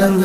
Lung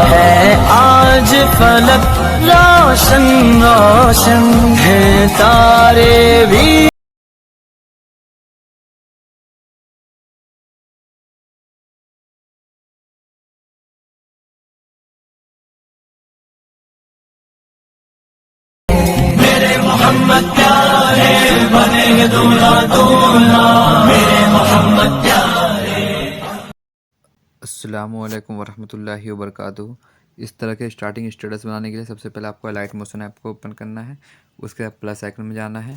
है आज फलक रोशन रोशन है तारे भी। मेरे मोहम्मद प्यारे बनेंगे दूल्हा दूल्हा, मेरे मोहम्मद प्यारे। अस्सलामु अलैकुम वरहमतुल्लाहि वबरकातुहू। इस तरह के स्टार्टिंग स्टेटस बनाने के लिए सबसे पहले आपको लाइट मोशन ऐप को ओपन करना है। उसके बाद प्लस आइकन में जाना है,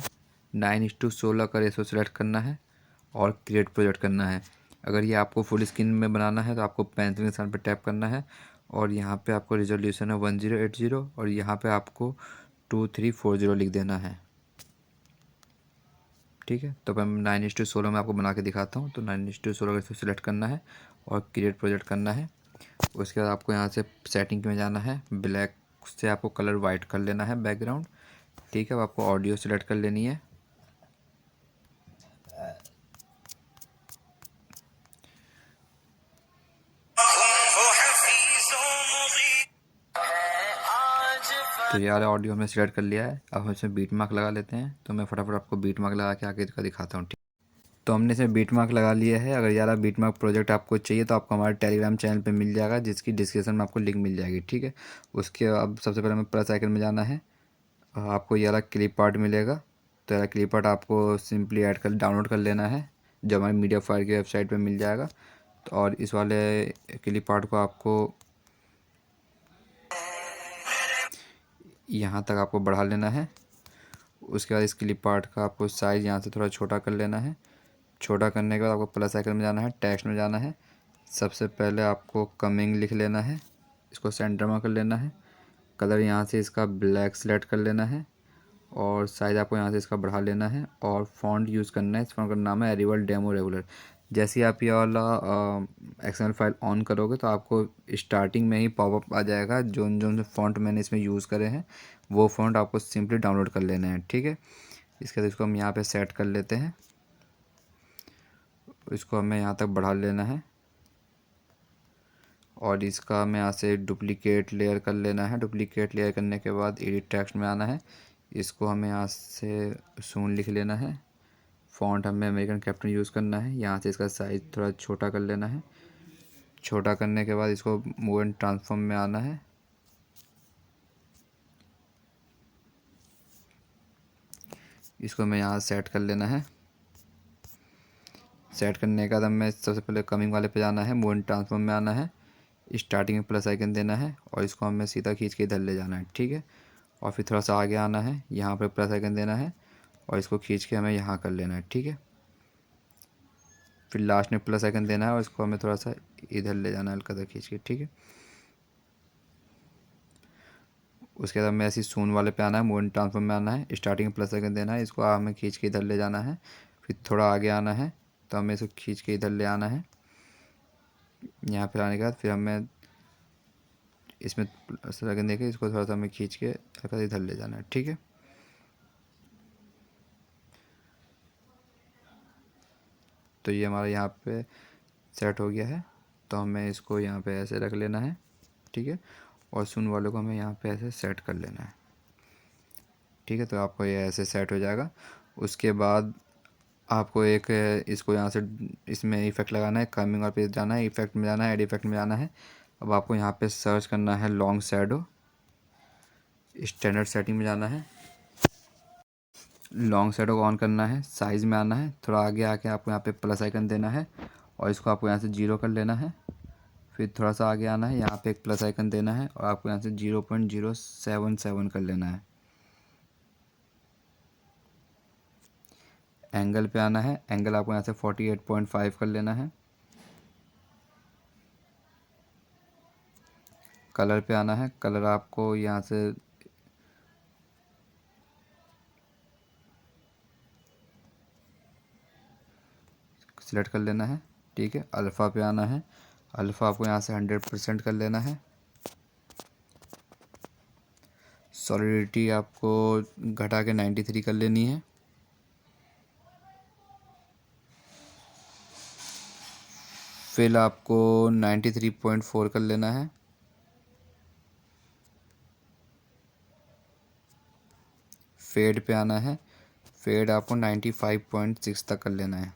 9:16 का रेशो सेलेक्ट करना है और क्रिएट प्रोजेक्ट करना है। अगर ये आपको फुल स्क्रीन में बनाना है तो आपको पेंसिल के निशान पर टैप करना है और यहाँ पे आपको रिजोल्यूशन है 1080 और यहाँ पे आपको 2340 लिख देना है। ठीक है, तो मैं 9:16 में आपको बना के दिखाता हूँ। तो 9:16 का सिलेक्ट करना है और क्रिएट प्रोजेक्ट करना है। उसके बाद आपको यहाँ से सेटिंग में जाना है, ब्लैक से आपको कलर वाइट कर लेना है बैकग्राउंड। ठीक है, अब आपको ऑडियो सेलेक्ट कर लेनी है। तो यार ऑडियो हमने सेलेक्ट कर लिया है। अब हम इसमें बीट मार्क लगा लेते हैं। तो मैं फटाफट आपको बीट मार्क लगा के आगे का दिखाता हूँ। ठीक, तो हमने इसमें बीट मार्क लगा लिया है। अगर यार बीट मार्क प्रोजेक्ट आपको चाहिए तो आपको हमारे टेलीग्राम चैनल पे मिल जाएगा, जिसकी डिस्क्रिप्शन में आपको लिंक मिल जाएगी। ठीक है, उसके अब सबसे पहले हमें प्लस आइकन में जाना है। आपको ये वाला क्लिप आर्ट मिलेगा। तो यार क्लिप आर्ट आपको सिंपली ऐड कर डाउनलोड कर लेना है, जो हमारी मीडिया फायर की वेबसाइट पे मिल जाएगा। तो और इस वाले क्लिप आर्ट को आपको यहाँ तक आपको बढ़ा लेना है। उसके बाद इस क्लिप आर्ट का आपको साइज़ यहाँ से थोड़ा छोटा कर लेना है। छोटा करने के बाद आपको प्लस आइकन में जाना है, टेक्स्ट में जाना है। सबसे पहले आपको कमिंग लिख लेना है, इसको सेंटर में कर लेना है। कलर यहाँ से इसका ब्लैक सेलेक्ट कर लेना है और साइज़ आपको यहाँ से इसका बढ़ा लेना है और फ़ॉन्ट यूज़ करना है। इस फ़ॉन्ट का नाम है एरिवल डेमो रेगुलर। जैसे ही आप ये वाला एक्सएमएल फाइल ऑन करोगे तो आपको स्टार्टिंग में ही पॉपअप आ जाएगा। जो जो फ़ॉन्ट मैंने इसमें यूज़ करे हैं वो फ़ॉन्ट आपको सिंपली डाउनलोड कर लेना है। ठीक है, इसके बाद इसको हम यहाँ पे सेट कर लेते हैं। इसको हमें यहाँ तक बढ़ा लेना है और इसका हमें यहाँ से डुप्लीकेट लेयर कर लेना है। डुप्लीकेट लेयर करने के बाद एडिट टेक्स्ट में आना है। इसको हमें यहाँ से सून लिख लेना है। फ़ॉन्ट हमें अमेरिकन कैपिटल यूज़ करना है। यहाँ से इसका साइज़ थोड़ा छोटा कर लेना है। छोटा करने के बाद इसको मूव एंड ट्रांसफॉर्म में आना है। इसको हमें यहाँ सेट कर लेना है। सेट करने के बाद हमें सबसे पहले कमिंग वाले पे जाना है, मूव एंड ट्रांसफॉर्म में आना है, स्टार्टिंग में प्लस आइकन देना है और इसको हमें सीधा खींच के इधर ले जाना है। ठीक है, और फिर थोड़ा सा आगे आना है, यहाँ पर प्लस आइकन देना है और इसको खींच के हमें यहाँ कर लेना है। ठीक है, फिर लास्ट में प्लस आइकन देना है और इसको हमें थोड़ा सा इधर ले जाना है हल्का सा खींच के। ठीक है, उसके बाद हमें ऐसे सून वाले पे आना है, मूव एंड ट्रांसफॉर्म में आना है, स्टार्टिंग में प्लस आइकन देना है, इसको हमें खींच के इधर ले जाना है। फिर थोड़ा आगे आना है तो हमें इसको खींच के इधर ले आना है। यहाँ पर आने के बाद फिर हमें इसमें प्लस आइकन देके इसको थोड़ा सा हमें खींच के हल्का सा इधर ले जाना है। ठीक है, तो ये हमारा यहाँ पे सेट हो गया है। तो हमें इसको यहाँ पे ऐसे रख लेना है। ठीक है, और सुन वालों को हमें यहाँ पे ऐसे सेट कर लेना है। ठीक है, तो आपको ये ऐसे सेट हो जाएगा। उसके बाद आपको एक इसको यहाँ से इसमें इफ़ेक्ट लगाना है, कमिंग और पे जाना है, इफ़ेक्ट में जाना है, एड इफ़ेक्ट में जाना है। अब आपको यहाँ पे सर्च करना है लॉन्ग शैडो, स्टैंडर्ड सेटिंग में जाना है, लॉन्ग शैडो को ऑन करना है, साइज़ में आना है, थोड़ा आगे आके आपको यहाँ पे प्लस आइकन देना है और इसको आपको यहाँ से 0 कर लेना है। फिर थोड़ा सा आगे आना है, यहाँ पे एक प्लस आइकन देना है और आपको यहाँ से 0.077 कर लेना है। एंगल पे आना है, एंगल आपको यहाँ से 48.5 कर लेना है। कलर पे आना है, कलर आपको यहाँ से सिलेक्ट कर लेना है। ठीक है, अल्फ़ा पे आना है, अल्फ़ा आपको यहाँ से 100% कर लेना है। सॉलिडिटी आपको घटा के 93 कर लेनी है। फिल आपको 93.4 कर लेना है। फेड पे आना है, फेड आपको 95.6 तक कर लेना है।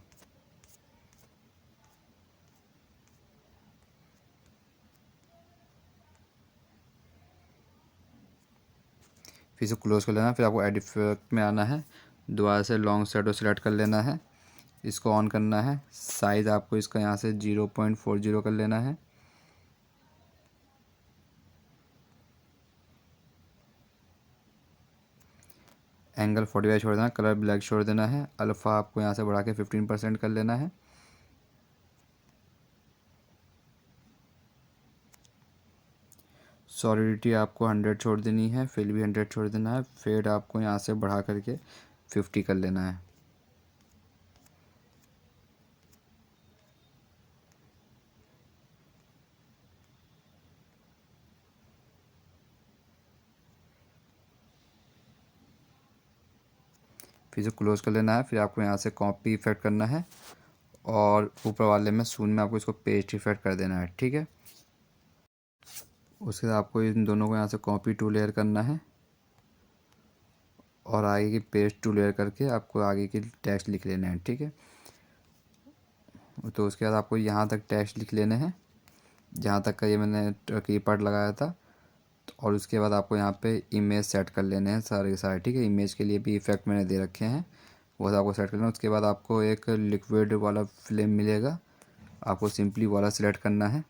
फिर से क्लोज कर लेना है। फिर आपको एड इफेक्ट में आना है, दोबारा से लॉन्ग शैडो सेलेक्ट कर लेना है, इसको ऑन करना है। साइज़ आपको इसका यहाँ से 0.40 कर लेना है। एंगल 45 छोड़ देना है, कलर ब्लैक छोड़ देना है। अल्फ़ा आपको यहाँ से बढ़ा के 15% कर लेना है। सॉलिडिटी आपको 100 छोड़ देनी है, फिल भी 100 छोड़ देना है। फेड आपको यहाँ से बढ़ा करके 50 कर लेना है। फिर से क्लोज कर लेना है। फिर आपको यहाँ से कॉपी इफेक्ट करना है और ऊपर वाले में सून में आपको इसको पेस्ट इफेक्ट कर देना है, ठीक है। उसके बाद आपको इन दोनों को यहाँ से कॉपी टू लेयर करना है और आगे की पेस्ट टू लेयर करके आपको आगे की टेक्स्ट लिख लेना है, ठीक है। तो उसके बाद आपको यहाँ तक टेक्स्ट लिख लेने हैं, जहाँ तक का ये मैंने की पार्ट लगाया था। और उसके बाद आपको यहाँ पे इमेज सेट कर लेने हैं सारे के सारे, ठीक है। इमेज के लिए भी इफेक्ट मैंने दे रखे हैं, वो आपको सेट कर लेना है। उसके बाद आपको एक लिक्विड वाला फ्लेम मिलेगा, आपको सिंपली वाला सिलेक्ट करना है।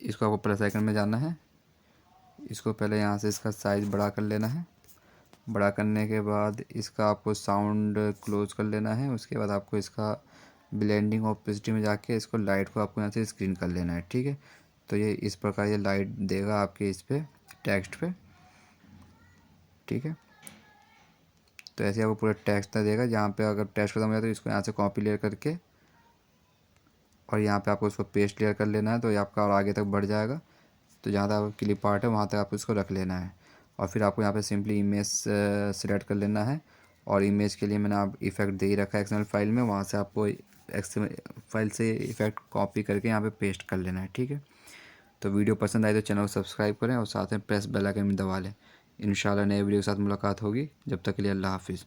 इसको आपको प्लस आइकन में जाना है, इसको पहले यहाँ से इसका साइज़ बड़ा कर लेना है। बड़ा करने के बाद इसका आपको साउंड क्लोज कर लेना है। उसके बाद आपको इसका ब्लेंडिंग ऑपेसिटी में जाके इसको लाइट को आपको यहाँ से स्क्रीन कर लेना है, ठीक है। तो ये इस प्रकार ये लाइट देगा आपके इस पे टेक्स्ट पे, ठीक है। तो ऐसे आपको पूरा टेक्स्ट देगा। जहाँ पे अगर टेक्स्ट खत्म हो जाए तो इसको यहाँ से कॉपी लेयर करके और यहाँ पे आपको इसको पेस्ट लेयर कर लेना है, तो ये आपका और आगे तक बढ़ जाएगा। तो जहाँ तक आपका क्लिप पार्ट है वहाँ तक आपको इसको रख लेना है। और फिर आपको यहाँ पे सिंपली इमेज सेलेक्ट कर लेना है और इमेज के लिए मैंने आप इफेक्ट दे ही रखा है एक्सएमएल फाइल में, वहाँ से आपको एक्सएमएल फाइल से इफेक्ट कॉपी करके यहाँ पे पेस्ट कर लेना है, ठीक है। तो वीडियो पसंद आए तो चैनल को सब्सक्राइब करें और साथ में प्रेस बेल आइकन में दबा लें। इंशाल्लाह नए वीडियो के साथ मुलाकात होगी। जब तक के लिए अल्लाह हाफिज़।